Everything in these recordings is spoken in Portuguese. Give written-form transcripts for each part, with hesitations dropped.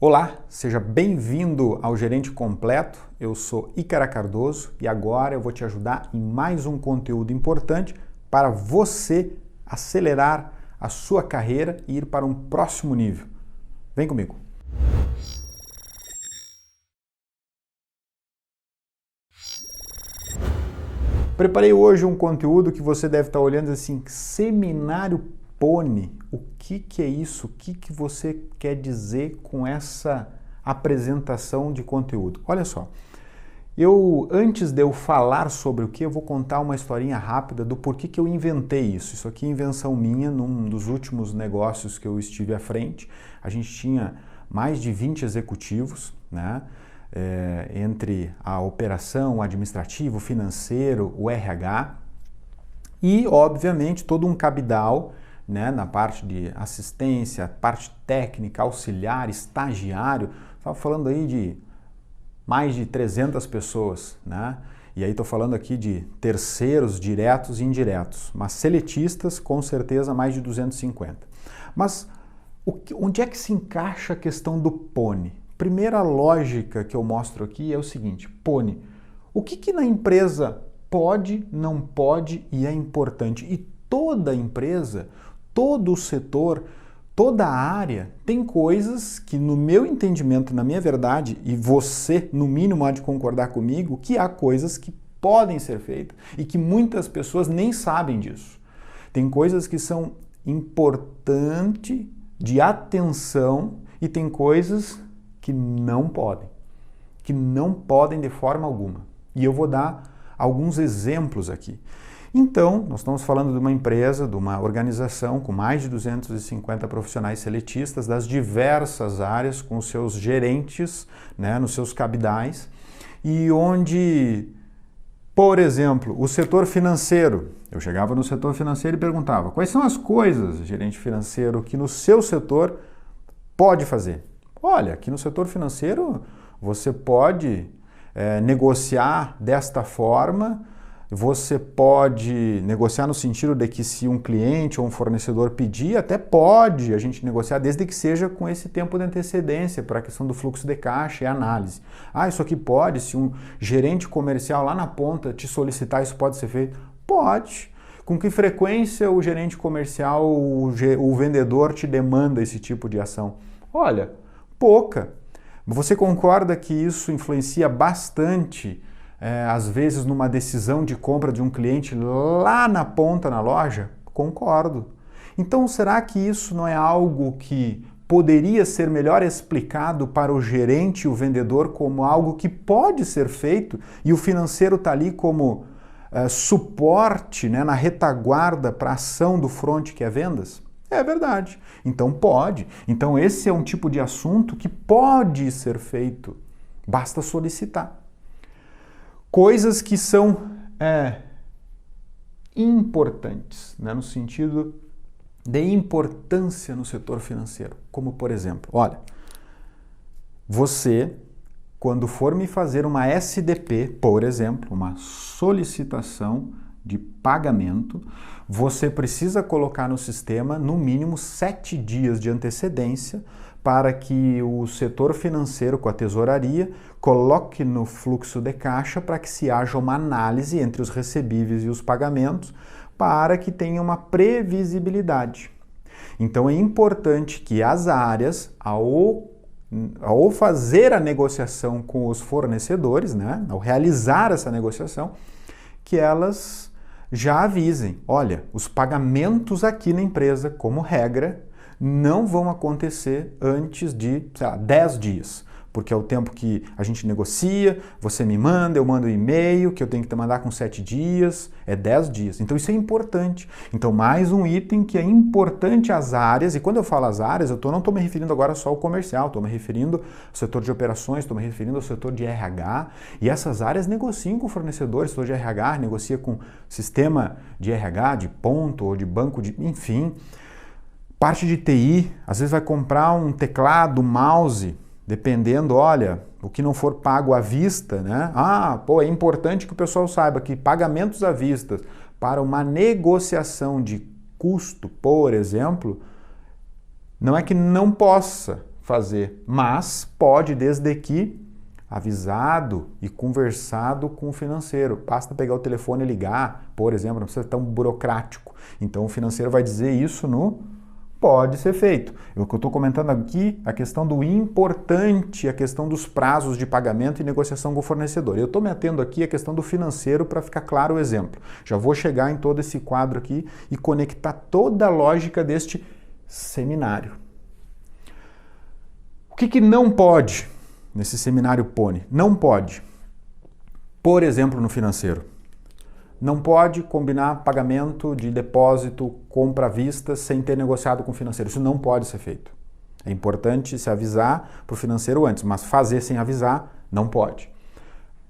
Olá, seja bem-vindo ao Gerente Completo. Eu sou Ícaro Cardoso e agora eu vou te ajudar em mais um conteúdo importante para você acelerar a sua carreira e ir para um próximo nível. Vem comigo. Preparei hoje um conteúdo que você deve estar olhando assim, Seminário Pony. O que é isso? O que você quer dizer com essa apresentação de conteúdo? Olha só, antes de eu falar sobre o que, eu vou contar uma historinha rápida do porquê que eu inventei isso. Isso aqui é invenção minha, num dos últimos negócios que eu estive à frente. A gente tinha mais de 20 executivos, né? Entre a operação, o administrativo, o financeiro, o RH e, obviamente, todo um cabidal, né, na parte de assistência, parte técnica, auxiliar, estagiário. Estava falando aí de mais de 300 pessoas, né? E aí estou falando aqui de terceiros, diretos e indiretos, mas seletistas com certeza mais de 250. Mas onde é que se encaixa a questão do Pony? Primeira lógica que eu mostro aqui é o seguinte: Pony, o que na empresa pode, não pode e é importante? E toda empresa, todo o setor, toda a área tem coisas que, no meu entendimento, na minha verdade, e você, no mínimo, há de concordar comigo, que há coisas que podem ser feitas e que muitas pessoas nem sabem disso. Tem coisas que são importantes, de atenção, e tem coisas que não podem de forma alguma. E eu vou dar alguns exemplos aqui. Então, nós estamos falando de uma empresa, de uma organização com mais de 250 profissionais seletistas das diversas áreas, com seus gerentes, né, nos seus cabidais, e onde, por exemplo, o setor financeiro, eu chegava no setor financeiro e perguntava: quais são as coisas, gerente financeiro, que no seu setor pode fazer? Olha, aqui no setor financeiro você pode negociar desta forma. Você pode negociar no sentido de que, se um cliente ou um fornecedor pedir, até pode a gente negociar, desde que seja com esse tempo de antecedência para a questão do fluxo de caixa e análise. Ah, isso aqui pode, se um gerente comercial lá na ponta te solicitar, isso pode ser feito? Pode. Com que frequência o gerente comercial, o vendedor te demanda esse tipo de ação? Olha, pouca. Você concorda que isso influencia bastante, às vezes, numa decisão de compra de um cliente lá na ponta na loja? Concordo. Então, será que isso não é algo que poderia ser melhor explicado para o gerente e o vendedor como algo que pode ser feito e o financeiro está ali como suporte, né, na retaguarda para a ação do front, que é vendas? É verdade. Então pode. Então esse é um tipo de assunto que pode ser feito. Basta solicitar. Coisas que são importantes, né, no sentido de importância no setor financeiro. Como, por exemplo, olha, você, quando for me fazer uma SDP, por exemplo, uma solicitação de pagamento, você precisa colocar no sistema no mínimo 7 dias de antecedência para que o setor financeiro, com a tesouraria, coloque no fluxo de caixa para que se haja uma análise entre os recebíveis e os pagamentos, para que tenha uma previsibilidade. Então é importante que as áreas, ao fazer a negociação com os fornecedores, né, ao realizar essa negociação, que elas já avisem: olha, os pagamentos aqui na empresa, como regra, não vão acontecer antes de, 10 dias. Porque é o tempo que a gente negocia, você me manda, eu mando um e-mail, que eu tenho que mandar com 7 dias, é 10 dias. Então isso é importante. Então mais um item que é importante às áreas, e quando eu falo as áreas, não estou me referindo agora só ao comercial, estou me referindo ao setor de operações, estou me referindo ao setor de RH, e essas áreas negociam com fornecedores. O setor de RH negocia com sistema de RH, de ponto ou de banco, enfim. Parte de TI, às vezes vai comprar um teclado, mouse, dependendo, olha, o que não for pago à vista, né? É importante que o pessoal saiba que pagamentos à vista para uma negociação de custo, por exemplo, não é que não possa fazer, mas pode desde que avisado e conversado com o financeiro. Basta pegar o telefone e ligar, por exemplo, não precisa ser tão burocrático. Então o financeiro vai dizer isso no pode ser feito. O que eu estou comentando aqui, a questão do importante, a questão dos prazos de pagamento e negociação com o fornecedor. Eu estou me atendo aqui à questão do financeiro para ficar claro o exemplo. Já vou chegar em todo esse quadro aqui e conectar toda a lógica deste seminário. O que não pode nesse seminário PONI? Não pode, por exemplo, no financeiro, não pode combinar pagamento de depósito, compra à vista, sem ter negociado com o financeiro. Isso não pode ser feito. É importante se avisar para o financeiro antes, mas fazer sem avisar, não pode.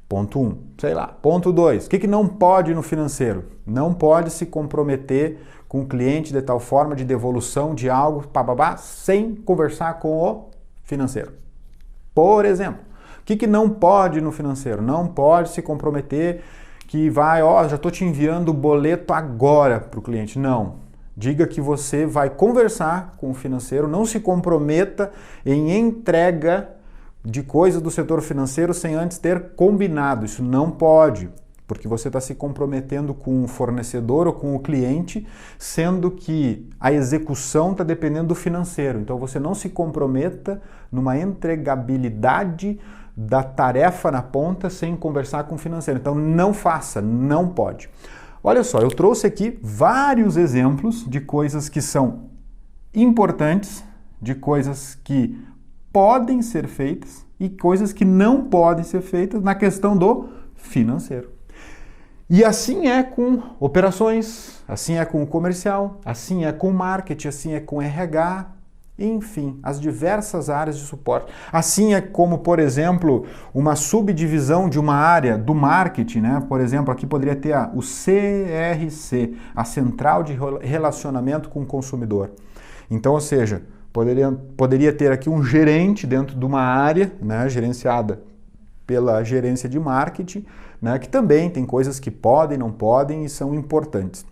Ponto 1, sei lá. Ponto 2, o que não pode no financeiro? Não pode se comprometer com o cliente de tal forma de devolução de algo, sem conversar com o financeiro. Por exemplo, o que não pode no financeiro? Não pode se comprometer que vai, já estou te enviando o boleto agora para o cliente. Não. Diga que você vai conversar com o financeiro, não se comprometa em entrega de coisas do setor financeiro sem antes ter combinado. Isso não pode, porque você está se comprometendo com o fornecedor ou com o cliente, sendo que a execução está dependendo do financeiro. Então você não se comprometa numa entregabilidade da tarefa na ponta sem conversar com o financeiro. Então não faça, não pode. Olha só, eu trouxe aqui vários exemplos de coisas que são importantes, de coisas que podem ser feitas e coisas que não podem ser feitas na questão do financeiro. E assim é com operações, assim é com o comercial, assim é com o marketing, assim é com o RH, enfim, as diversas áreas de suporte. Assim é como, por exemplo, uma subdivisão de uma área do marketing, né? Por exemplo, aqui poderia ter o CRC, a Central de Relacionamento com o Consumidor. Então, ou seja, poderia ter aqui um gerente dentro de uma área, né, gerenciada pela gerência de marketing, né, que também tem coisas que podem, não podem e são importantes.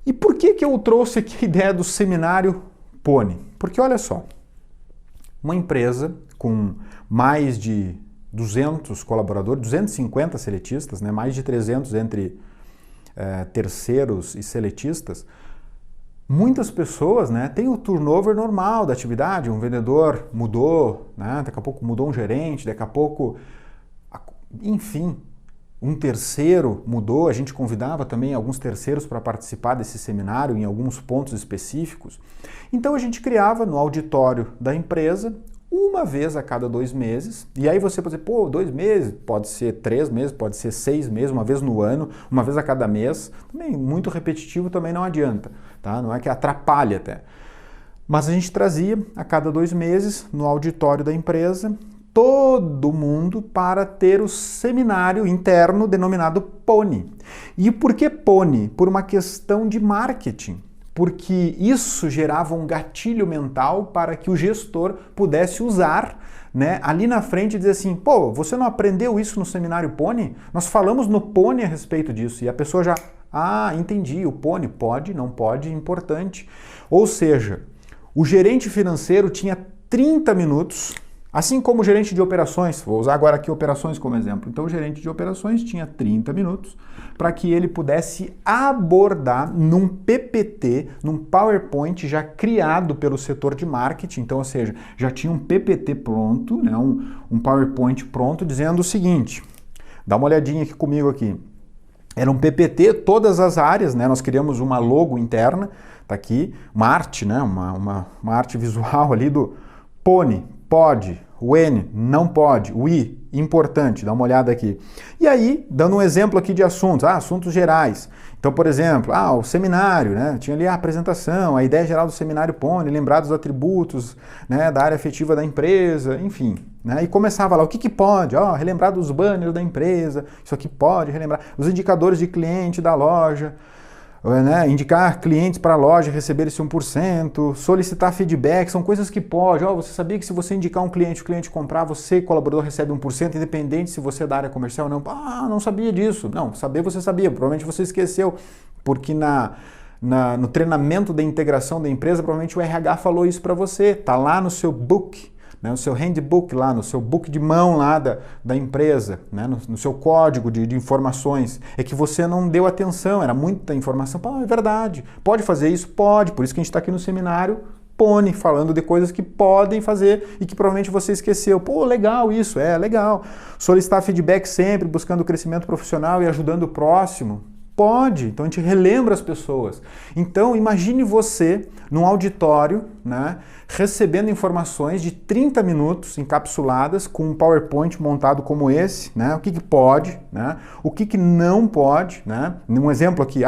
E por que eu trouxe aqui a ideia do seminário PONI? Porque olha só, uma empresa com mais de 200 colaboradores, 250 seletistas, né, mais de 300 entre terceiros e seletistas, muitas pessoas, né, têm o turnover normal da atividade. Um vendedor mudou, né, daqui a pouco mudou um gerente, daqui a pouco, enfim, um terceiro mudou. A gente convidava também alguns terceiros para participar desse seminário em alguns pontos específicos. Então a gente criava no auditório da empresa uma vez a cada 2 meses. E aí você pode dizer, 2 meses, pode ser 3 meses, pode ser 6 meses, uma vez no ano, uma vez a cada mês. Também muito repetitivo também não adianta, tá? Não é que atrapalhe até. Mas a gente trazia a cada 2 meses no auditório da empresa todo mundo para ter o seminário interno denominado PONI. E por que PONI? Por uma questão de marketing. Porque isso gerava um gatilho mental para que o gestor pudesse usar, né, ali na frente e dizer assim, você não aprendeu isso no seminário PONI? Nós falamos no PONI a respeito disso. E a pessoa já, entendi, o PONI pode, não pode, importante. Ou seja, o gerente financeiro tinha 30 minutos, assim como o gerente de operações, vou usar agora aqui operações como exemplo. Então o gerente de operações tinha 30 minutos para que ele pudesse abordar num PPT, num PowerPoint já criado pelo setor de marketing. Então, ou seja, já tinha um PPT pronto, né, um PowerPoint pronto, dizendo o seguinte, dá uma olhadinha aqui comigo aqui. Era um PPT, todas as áreas, né, nós criamos uma logo interna, tá aqui, uma arte, né, uma arte visual ali do PONI, pode, o N, não pode, o I, importante, dá uma olhada aqui. E aí, dando um exemplo aqui de assuntos, assuntos gerais. Então, por exemplo, o seminário, né? Tinha ali a apresentação, a ideia geral do seminário PONI, lembrar dos atributos, né, da área afetiva da empresa, enfim. Né? E começava lá, o que pode? Relembrar dos banners da empresa, isso aqui pode relembrar, os indicadores de cliente da loja, né, indicar clientes para a loja receber esse 1%, solicitar feedback, são coisas que pode. Você sabia que se você indicar um cliente, o cliente comprar, você, colaborador, recebe 1%, independente se você é da área comercial ou não. Não sabia disso. Não, saber você sabia, provavelmente você esqueceu, porque no treinamento da integração da empresa, provavelmente o RH falou isso para você, tá lá no seu book, né, no seu handbook lá, no seu book de mão lá da empresa, né, no seu código de informações, é que você não deu atenção, era muita informação. Pô, é verdade, pode fazer isso? Pode, por isso que a gente está aqui no seminário Pony, falando de coisas que podem fazer e que provavelmente você esqueceu. Pô, legal isso, legal. Solicitar feedback sempre, buscando crescimento profissional e ajudando o próximo. Pode, então a gente relembra as pessoas. Então imagine você num auditório, né, recebendo informações de 30 minutos encapsuladas com um PowerPoint montado como esse, né, o que pode, né, o que não pode, né, um exemplo aqui,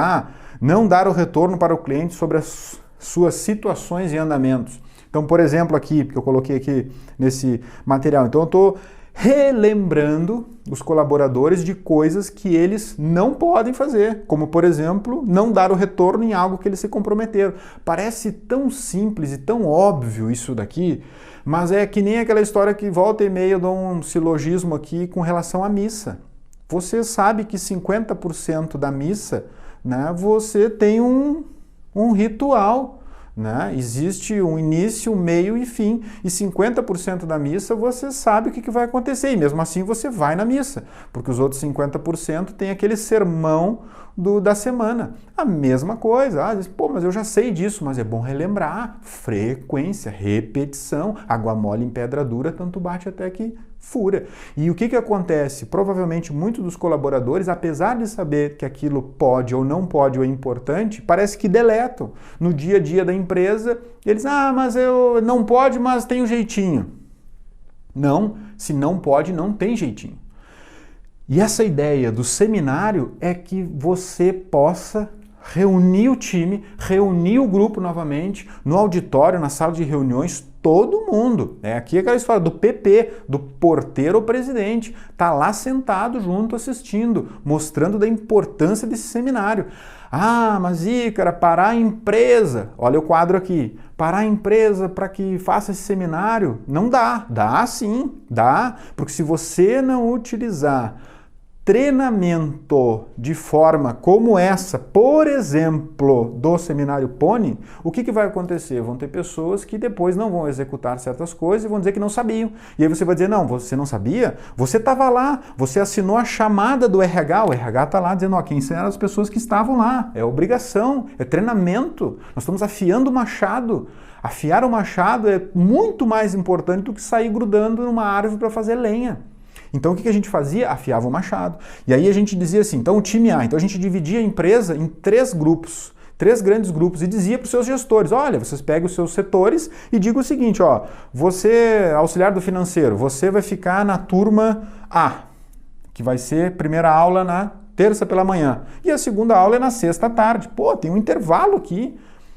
não dar o retorno para o cliente sobre as suas situações e andamentos. Então, por exemplo, aqui, que eu coloquei aqui nesse material, então eu estou relembrando os colaboradores de coisas que eles não podem fazer, como, por exemplo, não dar o retorno em algo que eles se comprometeram. Parece tão simples e tão óbvio isso daqui, mas é que nem aquela história que volta e meia eu dou um silogismo aqui com relação à missa. Você sabe que 50% da missa, né, você tem um ritual, né? Existe um início, um meio e fim, e 50% da missa você sabe o que vai acontecer, e mesmo assim você vai na missa, porque os outros 50% tem aquele sermão da semana. A mesma coisa, diz, pô, mas eu já sei disso, mas é bom relembrar, frequência, repetição, água mole em pedra dura, tanto bate até que fura. E o que acontece? Provavelmente muitos dos colaboradores, apesar de saber que aquilo pode ou não pode ou é importante, parece que deletam. No dia a dia da empresa, eles, mas eu não pode, mas tem um jeitinho. Não, se não pode, não tem jeitinho. E essa ideia do seminário é que você possa reunir o time, reunir o grupo novamente, no auditório, na sala de reuniões, todo mundo. Aqui aquela história do PP, do porteiro ao presidente, tá lá sentado junto assistindo, mostrando da importância desse seminário. Mas Ícaro, parar a empresa, olha o quadro aqui, parar a empresa para que faça esse seminário, não dá. Dá sim, dá, porque se você não utilizar treinamento de forma como essa, por exemplo, do Seminário Pony, o que vai acontecer? Vão ter pessoas que depois não vão executar certas coisas e vão dizer que não sabiam. E aí você vai dizer, não, você não sabia? Você estava lá, você assinou a chamada do RH, o RH está lá dizendo, quem eram as pessoas que estavam lá. É obrigação, é treinamento. Nós estamos afiando o machado. Afiar o machado é muito mais importante do que sair grudando numa árvore para fazer lenha. Então o que a gente fazia? Afiava o machado. E aí a gente dizia assim, então o time A, então a gente dividia a empresa em 3 grupos, 3 grandes grupos, e dizia para os seus gestores, olha, vocês pegam os seus setores e digam o seguinte, você, auxiliar do financeiro, você vai ficar na turma A, que vai ser primeira aula na terça pela manhã, e a segunda aula é na sexta à tarde. Pô, tem um intervalo aqui.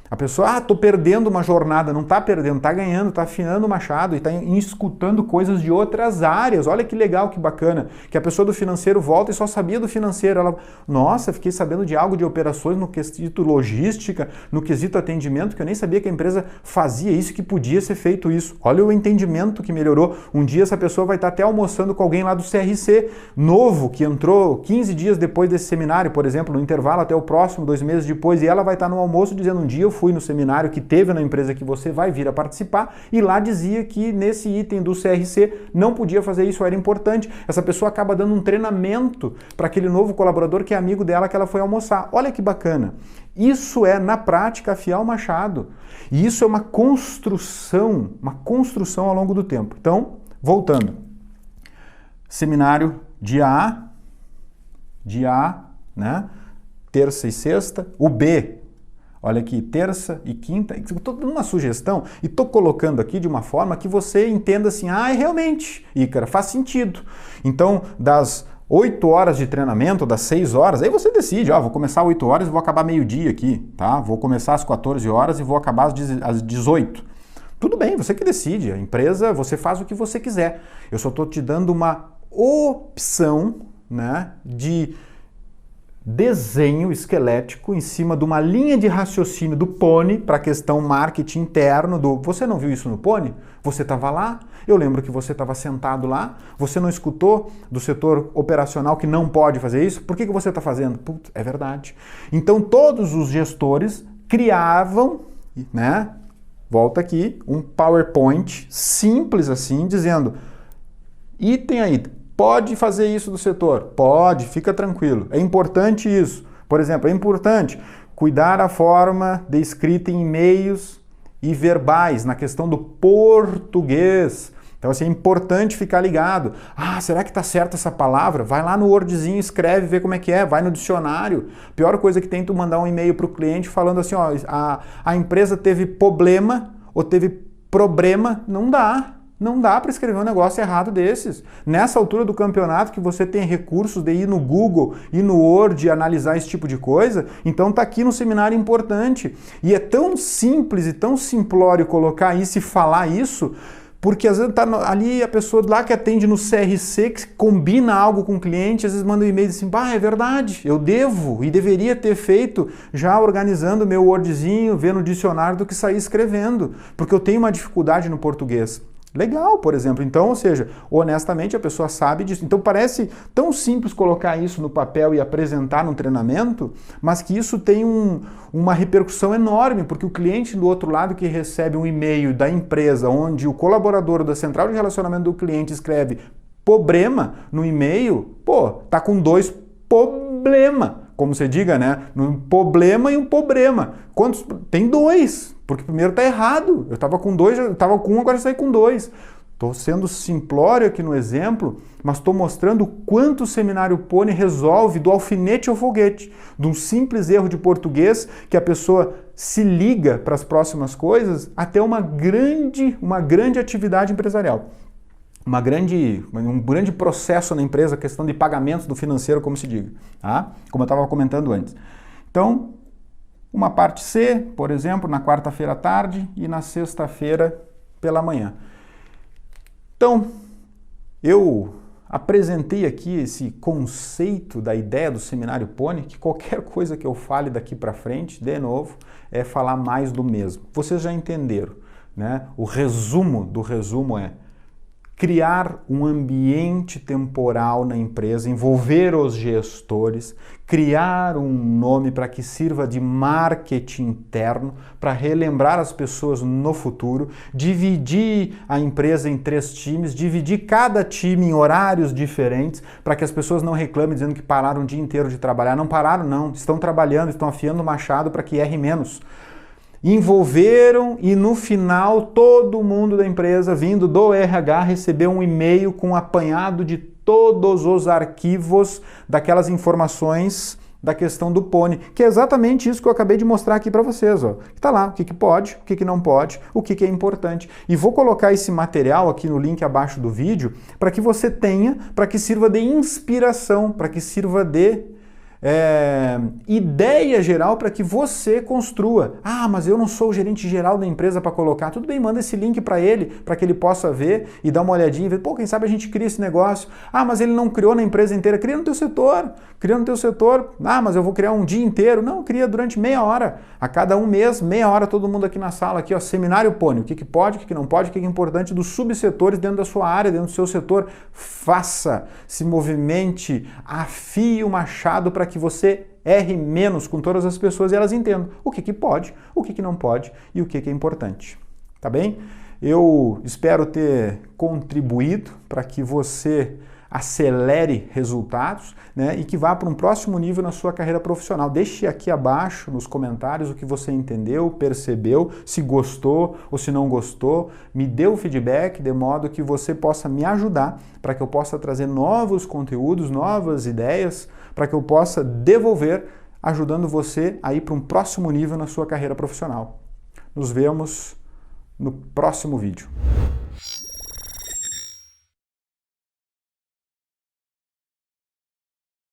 A pessoa, tô perdendo uma jornada, não tá perdendo, tá ganhando, tá afinando o machado e tá escutando coisas de outras áreas. Olha que legal, que bacana, que a pessoa do financeiro volta e só sabia do financeiro. Ela, nossa, fiquei sabendo de algo de operações no quesito logística, no quesito atendimento, que eu nem sabia que a empresa fazia isso, que podia ser feito isso. Olha o entendimento que melhorou. Um dia essa pessoa vai estar até almoçando com alguém lá do CRC, novo, que entrou 15 dias depois desse seminário, por exemplo, no intervalo até o próximo, 2 meses depois, e ela vai estar no almoço dizendo, um dia eu fui no seminário que teve na empresa que você vai vir a participar e lá dizia que nesse item do CRC não podia fazer isso, era importante. Essa pessoa acaba dando um treinamento para aquele novo colaborador que é amigo dela que ela foi almoçar. Olha que bacana. Isso é, na prática, afiar o machado. E isso é uma construção ao longo do tempo. Então, voltando. Seminário dia A, né? Terça e sexta. O B, olha aqui, terça e quinta, estou dando uma sugestão e estou colocando aqui de uma forma que você entenda assim, realmente, Ícaro, faz sentido. Então, das 8 horas de treinamento, das 6 horas, aí você decide, vou começar às 8 horas e vou acabar meio-dia aqui, tá? Vou começar às 14 horas e vou acabar às 18. Tudo bem, você que decide, a empresa, você faz o que você quiser. Eu só estou te dando uma opção, né, de desenho esquelético em cima de uma linha de raciocínio do Pony para a questão marketing interno você não viu isso no Pony? Você estava lá? Eu lembro que você estava sentado lá, você não escutou do setor operacional que não pode fazer isso? Por que você está fazendo? Putz, é verdade. Então todos os gestores criavam, né, volta aqui, um PowerPoint simples assim, dizendo, item aí, pode fazer isso do setor? Pode, fica tranquilo. É importante isso. Por exemplo, é importante cuidar a forma de escrita em e-mails e verbais, na questão do português. Então, assim, é importante ficar ligado. Ah, será que está certa essa palavra? Vai lá no Wordzinho, escreve, vê como é que é, vai no dicionário. Pior coisa que tem tu mandar um e-mail para o cliente falando assim, ó, a empresa teve problema ou teve problema, não dá. Não dá para escrever um negócio errado desses. Nessa altura do campeonato que você tem recursos de ir no Google e no Word e analisar esse tipo de coisa, então tá aqui no seminário importante. E é tão simples e tão simplório colocar isso e falar isso, porque às vezes tá ali a pessoa lá que atende no CRC, que combina algo com o cliente, às vezes manda um e-mail assim, é verdade, eu devo e deveria ter feito já organizando meu Wordzinho, vendo o dicionário do que sair escrevendo, porque eu tenho uma dificuldade no português. Legal, por exemplo. Então, ou seja, honestamente a pessoa sabe disso. Então parece tão simples colocar isso no papel e apresentar num treinamento, mas que isso tem uma repercussão enorme, porque o cliente do outro lado que recebe um e-mail da empresa onde o colaborador da central de relacionamento do cliente escreve problema no e-mail, tá com 2 problema, como você diga, né? Um problema e um problema. Quantos? Tem 2. Porque primeiro está errado. Eu estava com 2, eu estava com 1, agora eu saí com 2. Estou sendo simplório aqui no exemplo, mas estou mostrando o quanto o Seminário Pônei resolve do alfinete ao foguete, de um simples erro de português que a pessoa se liga para as próximas coisas, até uma grande atividade empresarial. Um grande processo na empresa, questão de pagamentos do financeiro, como se diga, tá? Como eu estava comentando antes. Então, uma parte C, por exemplo, na quarta-feira à tarde e na sexta-feira pela manhã. Então, eu apresentei aqui esse conceito da ideia do Seminário Pônei, que qualquer coisa que eu fale daqui para frente, de novo, é falar mais do mesmo. Vocês já entenderam, né? O resumo do resumo é criar um ambiente temporal na empresa, envolver os gestores, criar um nome para que sirva de marketing interno, para relembrar as pessoas no futuro, dividir a empresa em 3 times, dividir cada time em horários diferentes, para que as pessoas não reclamem dizendo que pararam o dia inteiro de trabalhar. Não pararam, não. Estão trabalhando, estão afiando o machado para que erre menos. Envolveram e no final todo mundo da empresa vindo do RH recebeu um e-mail com um apanhado de todos os arquivos daquelas informações da questão do Pônei, que é exatamente isso que eu acabei de mostrar aqui para vocês. Está lá o que pode, o que não pode, o que é importante. E vou colocar esse material aqui no link abaixo do vídeo para que você tenha, para que sirva de inspiração, para que sirva de ideia geral para que você construa. Ah, mas eu não sou o gerente geral da empresa para colocar. Tudo bem, manda esse link para ele que ele possa ver e dar uma olhadinha e ver, quem sabe a gente cria esse negócio. Ah, mas ele não criou na empresa inteira. Cria no teu setor. Cria no teu setor. Ah, mas eu vou criar um dia inteiro. Não, cria durante meia hora. A cada um mês, meia hora, todo mundo aqui na sala, aqui, ó, Seminário Pônei. O que pode, o que não pode, o que é importante dos subsetores dentro da sua área, dentro do seu setor. Faça, se movimente, afie o machado para que você erre menos com todas as pessoas e elas entendam o que pode, o que não pode e o que é importante. Tá bem? Eu espero ter contribuído para que você acelere resultados, né, e que vá para um próximo nível na sua carreira profissional. Deixe aqui abaixo nos comentários o que você entendeu, percebeu, se gostou ou se não gostou. Me dê o feedback de modo que você possa me ajudar para que eu possa trazer novos conteúdos, novas ideias, para que eu possa devolver, ajudando você a ir para um próximo nível na sua carreira profissional. Nos vemos no próximo vídeo.